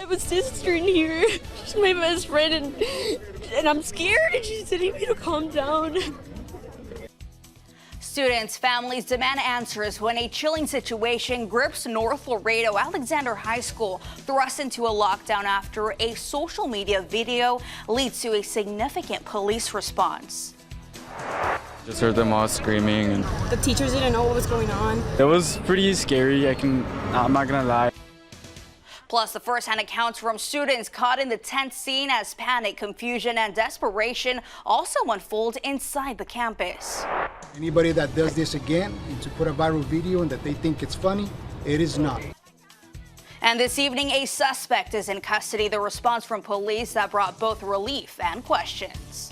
I have a sister in here. She's my best friend, and I'm scared, and she's telling me to calm down. Students' families demand answers when a chilling situation grips North Laredo Alexander High School, thrust into a lockdown after a social media video leads to a significant police response. Just heard them all screaming. And The teachers didn't know what was going on. it was pretty scary, I'm not gonna lie. Plus, the first-hand accounts from students caught in the tense scene as panic, confusion, and desperation also unfold inside the campus. Anybody that does this again and to put a viral video and that they think it's funny, it is not. And this evening, a suspect is in custody. The response from police that brought both relief and questions.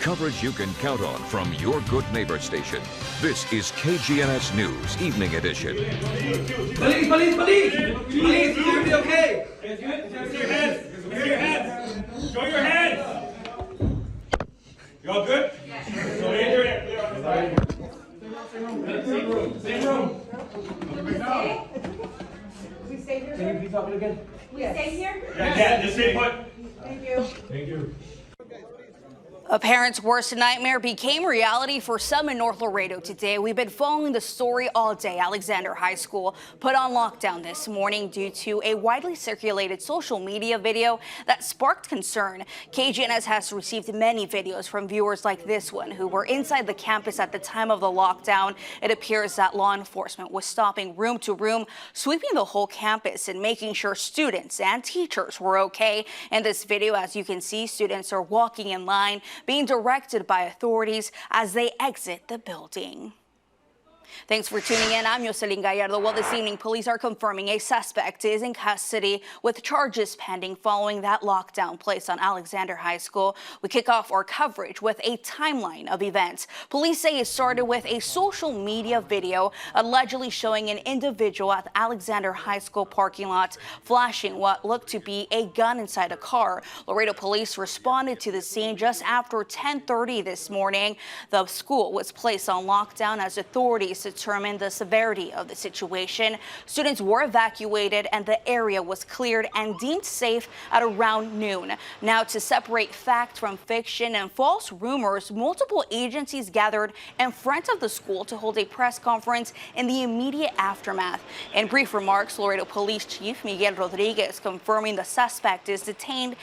Coverage you can count on from your good neighbor station. This is KGNS News Evening Edition. Police! Police, is everything okay? Raise your hands. Raise your hands. Show your hands. You all good? Yes. So Same room. We stay here? Can you please talk again? We stay here? Yeah, just stay put. Thank you. A parent's worst nightmare became reality for some in North Laredo today. We've been following the story all day. Alexander High School put on lockdown this morning due to a widely circulated social media video that sparked concern. KGNS has received many videos from viewers like this one who were inside the campus at the time of the lockdown. It appears that law enforcement was stopping room to room, sweeping the whole campus and making sure students and teachers were okay. In this video, as you can see, students are walking in line, being directed by authorities as they exit the building. Thanks for tuning in. I'm Jocelyn Gallardo. Well, this evening, police are confirming a suspect is in custody with charges pending following that lockdown placed on Alexander High School. We kick off our coverage with a timeline of events. Police say it started with a social media video allegedly showing an individual at the Alexander High School parking lot flashing what looked to be a gun inside a car. Laredo police responded to the scene just after 10:30 this morning. The school was placed on lockdown as authorities determine the severity of the situation. Students were evacuated and the area was cleared and deemed safe at around noon. Now, to separate fact from fiction and false rumors, multiple agencies gathered in front of the school to hold a press conference in the immediate aftermath. In brief remarks, Laredo Police Chief Miguel Rodriguez confirming the suspect is detained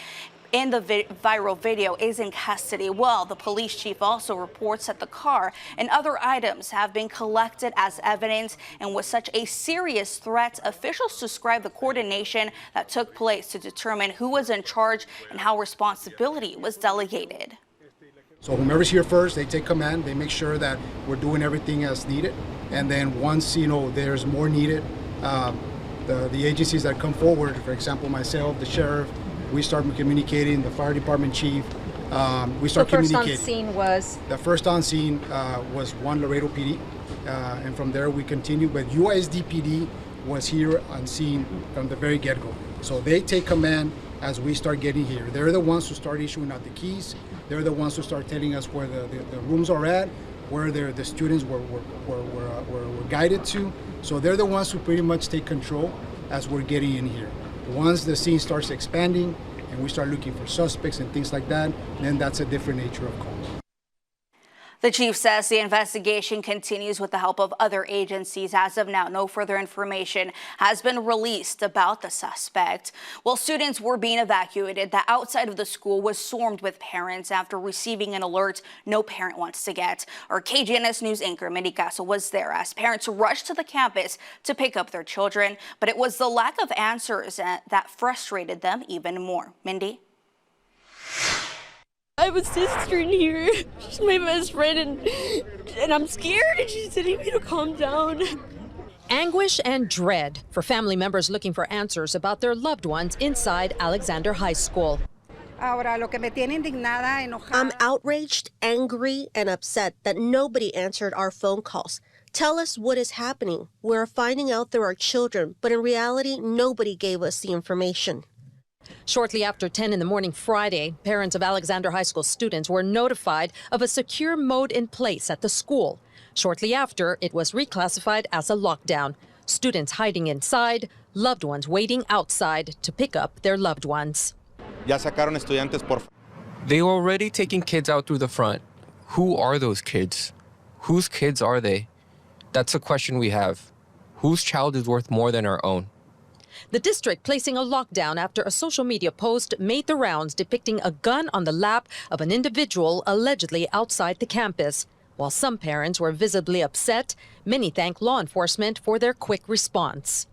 in the viral video is in custody. Well, the police chief also reports that the car and other items have been collected as evidence, and with such a serious threat, officials describe the coordination that took place to determine who was in charge and how responsibility was delegated. So whomever's here first, they take command, they make sure that we're doing everything as needed. And then once, there's more needed, the agencies that come forward, for example, myself, the sheriff, we start communicating, the fire department chief, we start communicating. The first on scene was one Laredo PD, and from there we continue, but USD PD was here on scene from the very get-go. So they take command as we start getting here. They're the ones who start issuing out the keys. They're the ones who start telling us where the rooms are at, where the students were guided to. So they're the ones who pretty much take control as we're getting in here. Once the scene starts expanding and we start looking for suspects and things like that, then that's a different nature of call. The chief says the investigation continues with the help of other agencies. As of now, no further information has been released about the suspect. While students were being evacuated, the outside of the school was swarmed with parents after receiving an alert no parent wants to get. Our KGNS News anchor, Mindy Caso, was there as parents rushed to the campus to pick up their children. But it was the lack of answers that frustrated them even more. Mindy? I have a sister in here. She's my best friend, and I'm scared, and she's telling me to calm down. Anguish and dread for family members looking for answers about their loved ones inside Alexander High School. I'm outraged, angry, and upset that nobody answered our phone calls. Tell us what is happening. We're finding out there are children, but in reality, nobody gave us the information. Shortly after 10 in the morning Friday, parents of Alexander High School students were notified of a secure mode in place at the school. Shortly after, it was reclassified as a lockdown. Students hiding inside, loved ones waiting outside to pick up their loved ones. Ya sacaron estudiantes por. They were already taking kids out through the front. Who are those kids? Whose kids are they? That's a question we have. Whose child is worth more than our own? The district placing a lockdown after a social media post made the rounds depicting a gun on the lap of an individual allegedly outside the campus. While some parents were visibly upset, many thank law enforcement for their quick response.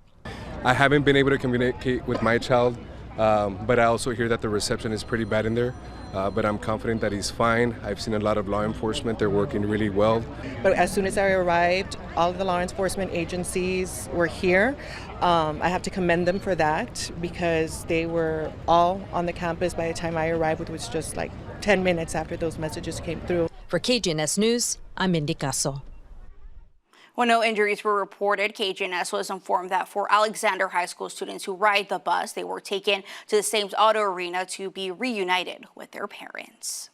I haven't been able to communicate with my child, but I also hear that the reception is pretty bad in there. But I'm confident that he's fine. I've seen a lot of law enforcement. They're working really well. But as soon as I arrived, all of the law enforcement agencies were here. I have to commend them for that because they were all on the campus by the time I arrived, which was just like 10 minutes after those messages came through. For KGNS News, I'm Mindy Caso. When no injuries were reported, KGNS was informed that for Alexander High School students who ride the bus, they were taken to the same auto arena to be reunited with their parents.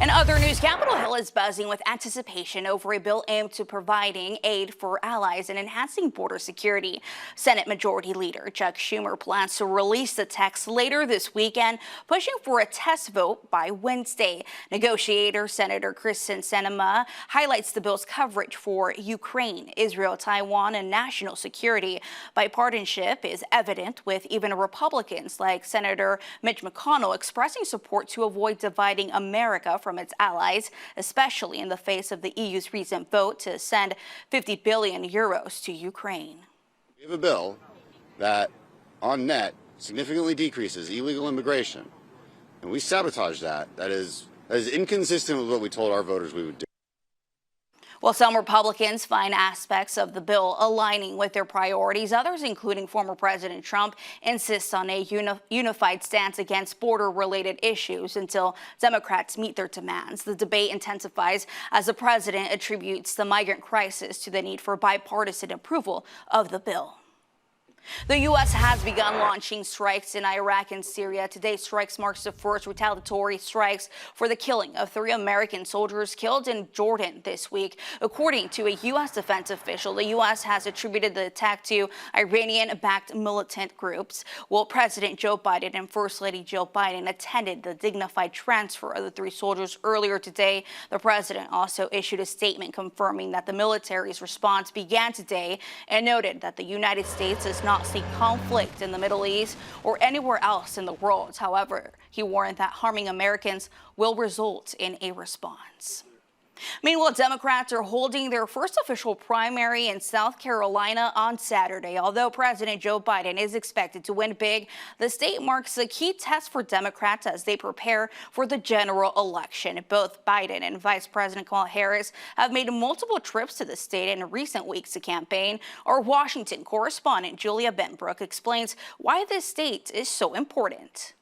In other news, Capitol Hill is buzzing with anticipation over a bill aimed to providing aid for allies and enhancing border security. Senate Majority Leader Chuck Schumer plans to release the text later this weekend, pushing for a test vote by Wednesday. Negotiator Senator Kristen Sinema highlights the bill's coverage for Ukraine, Israel, Taiwan, and national security. Bipartisanship is evident, with even Republicans like Senator Mitch McConnell expressing support to avoid dividing America from its allies, especially in the face of the EU's recent vote to send 50 billion euros to Ukraine. We have a bill that, on net, significantly decreases illegal immigration, and we sabotage that. That is inconsistent with what we told our voters we would do. While some Republicans find aspects of the bill aligning with their priorities, others, including former President Trump, insist on a unified stance against border-related issues until Democrats meet their demands. The debate intensifies as the president attributes the migrant crisis to the need for bipartisan approval of the bill. The U.S. has begun launching strikes in Iraq and Syria. Today's strikes marks the first retaliatory strikes for the killing of 3 American soldiers killed in Jordan this week. According to a U.S. defense official, the U.S. has attributed the attack to Iranian-backed militant groups. While President Joe Biden and First Lady Jill Biden attended the dignified transfer of the 3 soldiers earlier today, the president also issued a statement confirming that the military's response began today and noted that the United States is not see conflict in the Middle East or anywhere else in the world. However, he warned that harming Americans will result in a response. Meanwhile, Democrats are holding their first official primary in South Carolina on Saturday. Although President Joe Biden is expected to win big, the state marks a key test for Democrats as they prepare for the general election. Both Biden and Vice President Kamala Harris have made multiple trips to the state in recent weeks to campaign. Our Washington correspondent Julia Benbrook explains why this state is so important.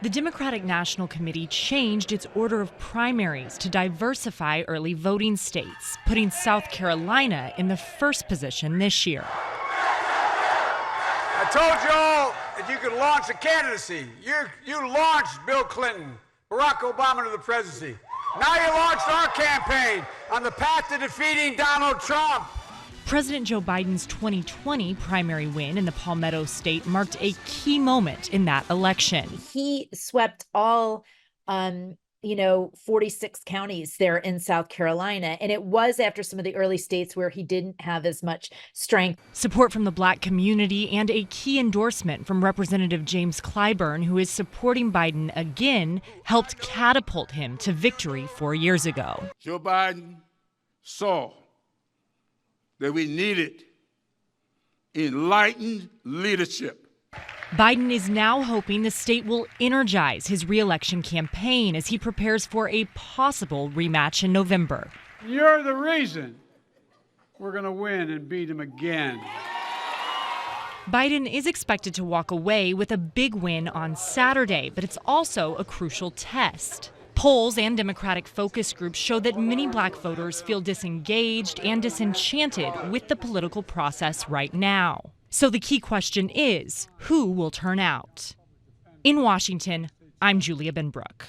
The Democratic National Committee changed its order of primaries to diversify early voting states, putting South Carolina in the first position this year. I told you all that you could launch a candidacy. You launched Bill Clinton, Barack Obama to the presidency. Now you launched our campaign on the path to defeating Donald Trump. President Joe Biden's 2020 primary win in the Palmetto State marked a key moment in that election. He swept all, 46 counties there in South Carolina. And it was after some of the early states where he didn't have as much strength. Support from the Black community and a key endorsement from Representative James Clyburn, who is supporting Biden again, helped catapult him to victory 4 years ago. Joe Biden saw that we needed enlightened leadership. Biden is now hoping the state will energize his re-election campaign as he prepares for a possible rematch in November. You're the reason we're going to win and beat him again. Biden is expected to walk away with a big win on Saturday, but it's also a crucial test. Polls and Democratic focus groups show that many Black voters feel disengaged and disenchanted with the political process right now. So the key question is, who will turn out? In Washington, I'm Julia Benbrook.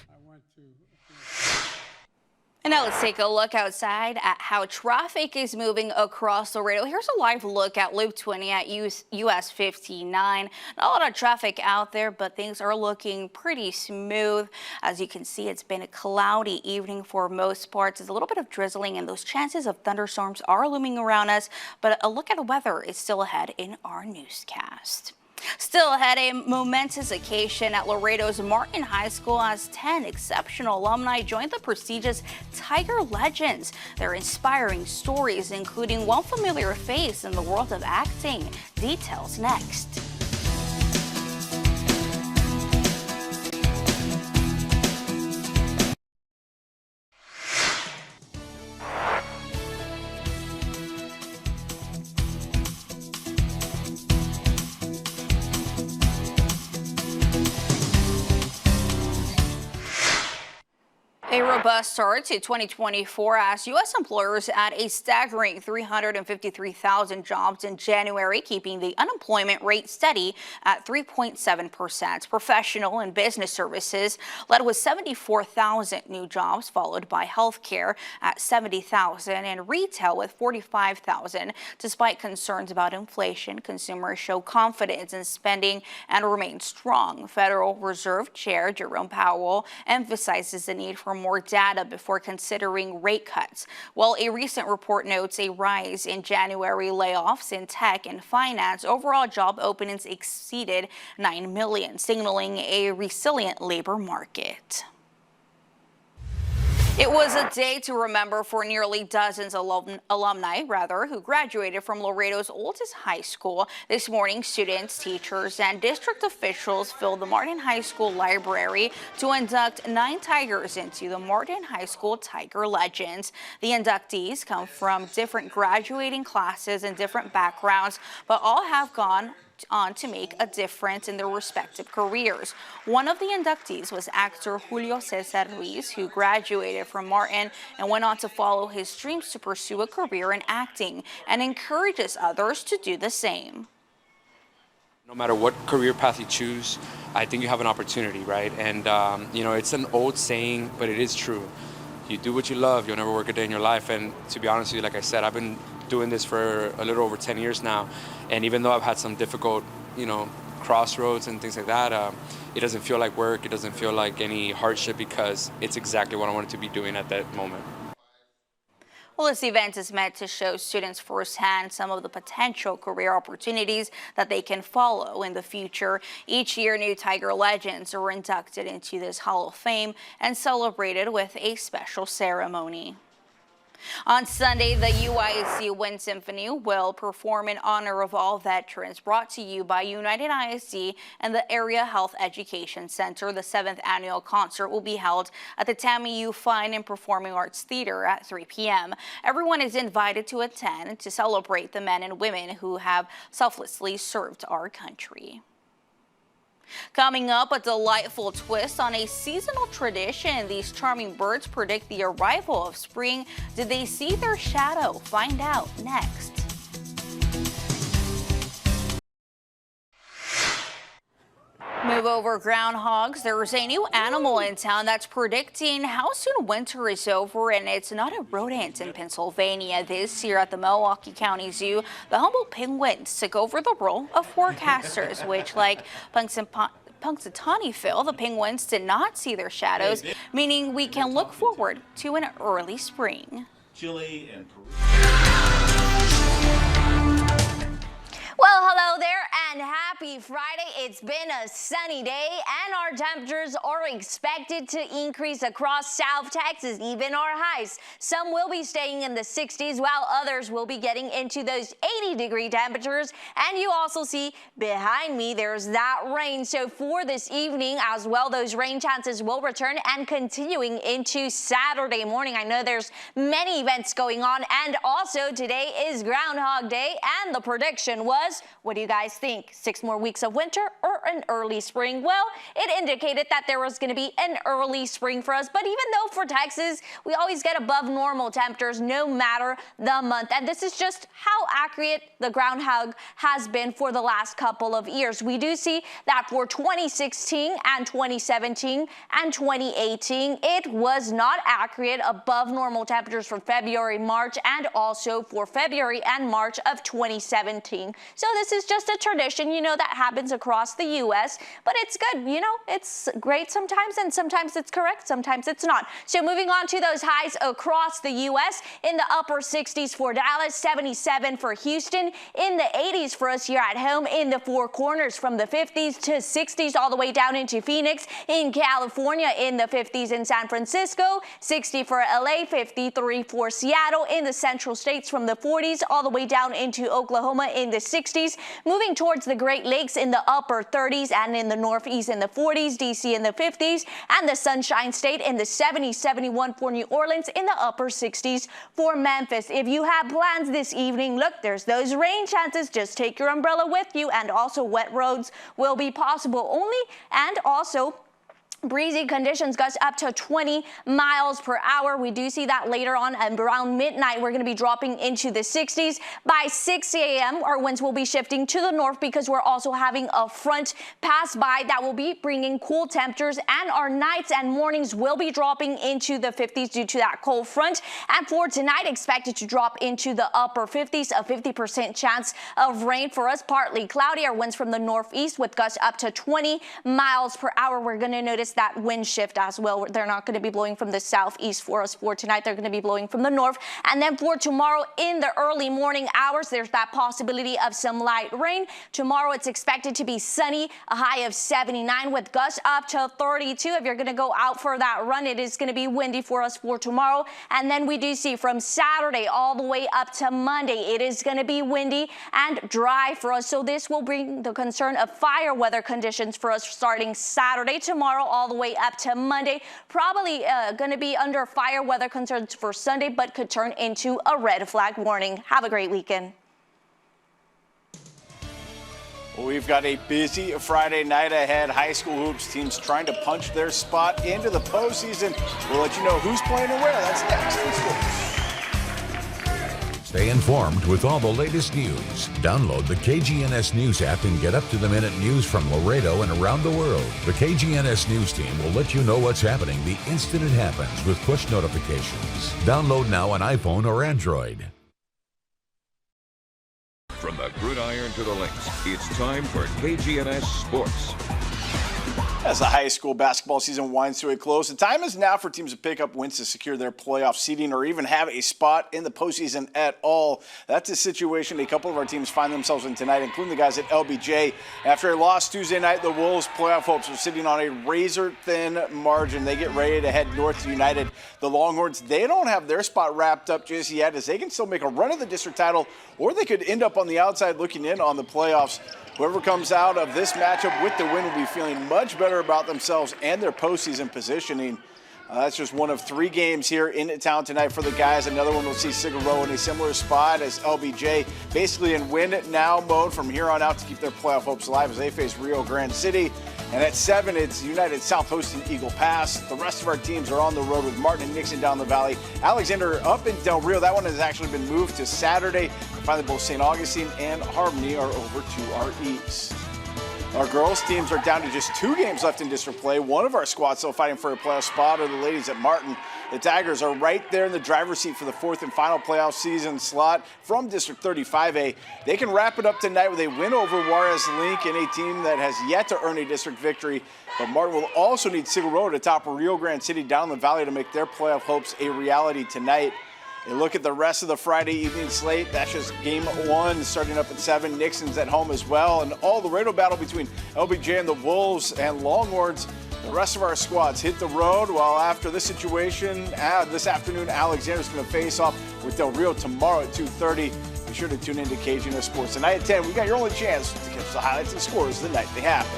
And now let's take a look outside at how traffic is moving across Laredo. Here's a live look at Loop 20 at US 59. Not a lot of traffic out there, but things are looking pretty smooth. As you can see, it's been a cloudy evening for most parts. There's a little bit of drizzling and those chances of thunderstorms are looming around us. But a look at the weather is still ahead in our newscast. Still ahead, a momentous occasion at Laredo's Martin High School as 10 exceptional alumni joined the prestigious Tiger Legends. Their inspiring stories, including one familiar face in the world of acting. Details next. A robust start to 2024 as U.S. employers add a staggering 353,000 jobs in January, keeping the unemployment rate steady at 3.7%. Professional and business services led with 74,000 new jobs, followed by healthcare at 70,000 and retail with 45,000. Despite concerns about inflation, consumers show confidence in spending and remain strong. Federal Reserve Chair Jerome Powell emphasizes the need for more data before considering rate cuts. While a recent report notes a rise in January layoffs in tech and finance, overall job openings exceeded 9 million, signaling a resilient labor market. It was a day to remember for nearly dozens of alumni who graduated from Laredo's oldest high school. This morning, students, teachers, and district officials filled the Martin High School library to induct 9 Tigers into the Martin High School Tiger Legends. The inductees come from different graduating classes and different backgrounds, but all have gone on to make a difference in their respective careers. One of the inductees was actor Julio Cesar Ruiz, who graduated from Martin and went on to follow his dreams to pursue a career in acting, and encourages others to do the same. No matter what career path you choose, I think you have an opportunity, right? And you know, it's an old saying, but it is true. You do what you love, you'll never work a day in your life. And to be honest with you, like I said, I've been doing this for a little over 10 years now. And even though I've had some difficult, you know, crossroads and things like that, it doesn't feel like work. It doesn't feel like any hardship because it's exactly what I wanted to be doing at that moment. Well, this event is meant to show students firsthand some of the potential career opportunities that they can follow in the future. Each year, new Tiger Legends are inducted into this Hall of Fame and celebrated with a special ceremony. On Sunday, the UISD Wind Symphony will perform in honor of all veterans, brought to you by United ISD and the Area Health Education Center. The 7th annual concert will be held at the Tammy U Fine and Performing Arts Theater at 3 p.m. Everyone is invited to attend to celebrate the men and women who have selflessly served our country. Coming up, a delightful twist on a seasonal tradition. These charming birds predict the arrival of spring. Did they see their shadow? Find out next. Move over groundhogs. There's a new animal in town that's predicting how soon winter is over, and it's not a rodent in Pennsylvania. This year at the Milwaukee County Zoo, the Humboldt penguins took over the role of forecasters, which, like Punxsutawney Phil, the penguins did not see their shadows, meaning we can look forward to an early spring. Chile and Peru. Well, hello there and happy Friday. It's been a sunny day and our temperatures are expected to increase across South Texas, even our highs. Some will be staying in the 60s while others will be getting into those 80-degree temperatures. And you also see behind me there's that rain. So for this evening as well, those rain chances will return and continuing into Saturday morning. I know there's many events going on, and also today is Groundhog Day, and the prediction was, what do you guys think? 6 more weeks of winter or an early spring. Well, it indicated that there was going to be an early spring for us. But even though for Texas, we always get above normal temperatures no matter the month. And this is just how accurate the groundhog has been for the last couple of years. We do see that for 2016 and 2017 and 2018, it was not accurate above normal temperatures for February, March, and also for February and March of 2017. So this is just a tradition, that happens across the U.S., but it's good. It's great sometimes, and sometimes it's correct, sometimes it's not. So moving on to those highs across the U.S. in the upper 60s for Dallas, 77 for Houston, in the 80s for us here at home, in the Four Corners from the 50s to 60s all the way down into Phoenix, in California in the 50s in San Francisco, 60 for LA, 53 for Seattle, in the Central States from the 40s all the way down into Oklahoma in the 60s, moving towards the Great Lakes in the upper 30s and in the Northeast in the 40s, DC in the 50s, and the Sunshine State in the 70s, 71 for New Orleans, in the upper 60s for Memphis. If you have plans this evening, look, there's those rain chances. Just take your umbrella with you, and also wet roads will be possible only, and also breezy conditions, gusts up to 20 miles per hour. We do see that later on, and around midnight, we're going to be dropping into the 60s. By 6 a.m., our winds will be shifting to the north because we're also having a front pass by that will be bringing cool temperatures, and our nights and mornings will be dropping into the 50s due to that cold front. And for tonight, expected to drop into the upper 50s, a 50% chance of rain for us. Partly cloudy, our winds from the northeast with gusts up to 20 miles per hour. We're going to notice that wind shift as well. They're not going to be blowing from the southeast for us for tonight. They're going to be blowing from the north. And then for tomorrow in the early morning hours, there's that possibility of some light rain. Tomorrow it's expected to be sunny, a high of 79 with gusts up to 32. If you're going to go out for that run, it is going to be windy for us for tomorrow. And then we do see from Saturday all the way up to Monday, it is going to be windy and dry for us. So this will bring the concern of fire weather conditions for us starting Saturday, tomorrow, all the way up to Monday. Probably going to be under fire weather concerns for Sunday, but could turn into a red flag warning. Have a great weekend. Well, we've got a busy Friday night ahead. High school hoops teams trying to punch their spot into the postseason. We'll let you know who's playing and where. That's next in sports. Stay informed with all the latest news. Download the KGNS News app and get up-to-the-minute news from Laredo and around the world. The KGNS News team will let you know what's happening the instant it happens with push notifications. Download now on iPhone or Android. From the gridiron to the links, it's time for KGNS Sports. As the high school basketball season winds to a close, the time is now for teams to pick up wins to secure their playoff seeding or even have a spot in the postseason at all. That's a situation a couple of our teams find themselves in tonight, including the guys at LBJ. After a loss Tuesday night, the Wolves' playoff hopes are sitting on a razor-thin margin. They get ready to head north to United. The Longhorns, they don't have their spot wrapped up just yet, as they can still make a run at the district title, or they could end up on the outside looking in on the playoffs. Whoever comes out of this matchup with the win will be feeling much better about themselves and their postseason positioning. That's just one of 3 games here in town tonight for the guys. Another one will see Cigarro in a similar spot as LBJ, basically in win-now mode from here on out to keep their playoff hopes alive as they face Rio Grande City. And at 7, it's United South hosting Eagle Pass. The rest of our teams are on the road with Martin and Nixon down the valley. Alexander up in Del Rio. That one has actually been moved to Saturday. Finally, both St. Augustine and Harmony are over to our east. Our girls teams are down to just 2 games left in district play. One of our squads still fighting for a playoff spot are the ladies at Martin. The Tigers are right there in the driver's seat for the 4th and final playoff season slot from District 35A. They can wrap it up tonight with a win over Juarez Link in a team that has yet to earn a district victory. But Martin will also need Cigarro to top Rio Grande City down the valley to make their playoff hopes a reality tonight. A look at the rest of the Friday evening slate. That's just game 1 starting up at 7. Nixon's at home as well. And all the Laredo battle between LBJ and the Wolves and Longhorns. The rest of our squads hit the road. While after this situation, this afternoon, Alexander's going to face off with Del Rio tomorrow at 2:30. Be sure to tune in to KGNS Sports. Tonight at 10, we got your only chance to catch the highlights and scores the night they happen.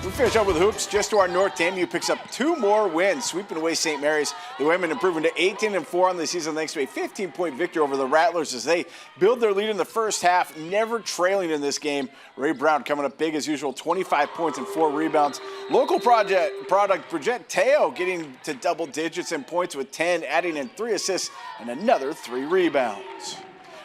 We finish up with hoops. Just to our north, TAMU picks up 2 more wins, sweeping away St. Mary's. The women improving to 18-4 on the season thanks to a 15-point victory over the Rattlers as they build their lead in the first half, never trailing in this game. Ray Brown coming up big as usual, 25 points and 4 rebounds. Local product Bridget Teo getting to double digits in points with 10, adding in 3 assists and another 3 rebounds.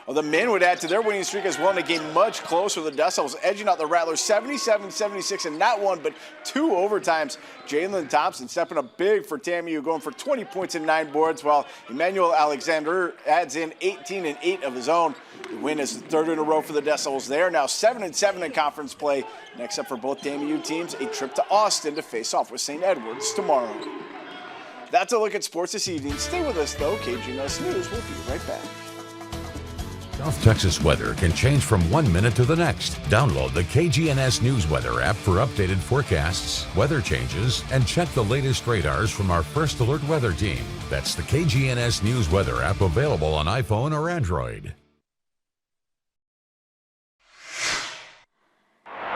Well, the men would add to their winning streak as well in a game much closer. The Dust Devils edging out the Rattlers 77-76 in not 1 but 2 overtimes. Jalen Thompson stepping up big for TAMU, going for 20 points and 9 boards, while Emmanuel Alexander adds in 18 and 8 of his own. The win is the 3rd in a row for the Dust Devils. They are now 7-7 in conference play. Next up for both TAMU teams, a trip to Austin to face off with St. Edwards tomorrow. That's a look at sports this evening. Stay with us, though. KGNS News will be right back. South Texas weather can change from 1 minute to the next. Download the KGNS News Weather app for updated forecasts, weather changes, and check the latest radars from our First Alert Weather team. That's the KGNS News Weather app, available on iPhone or Android.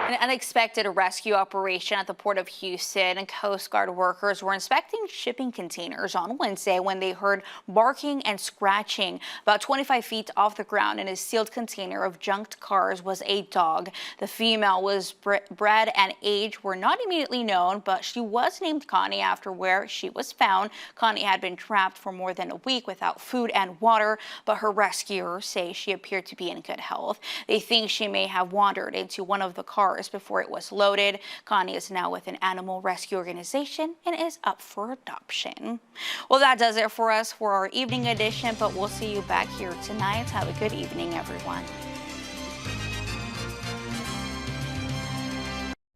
An unexpected rescue operation at the Port of Houston, and Coast Guard workers were inspecting shipping containers on Wednesday when they heard barking and scratching. About 25 feet off the ground in a sealed container of junked cars was a dog. The female was bred and age were not immediately known, but she was named Connie after where she was found. Connie had been trapped for more than a week without food and water, but her rescuers say she appeared to be in good health. They think she may have wandered into one of the cars before it was loaded. Connie is now with an animal rescue organization and is up for adoption. Well, that does it for us for our evening edition, but we'll see you back here tonight. Have a good evening, everyone.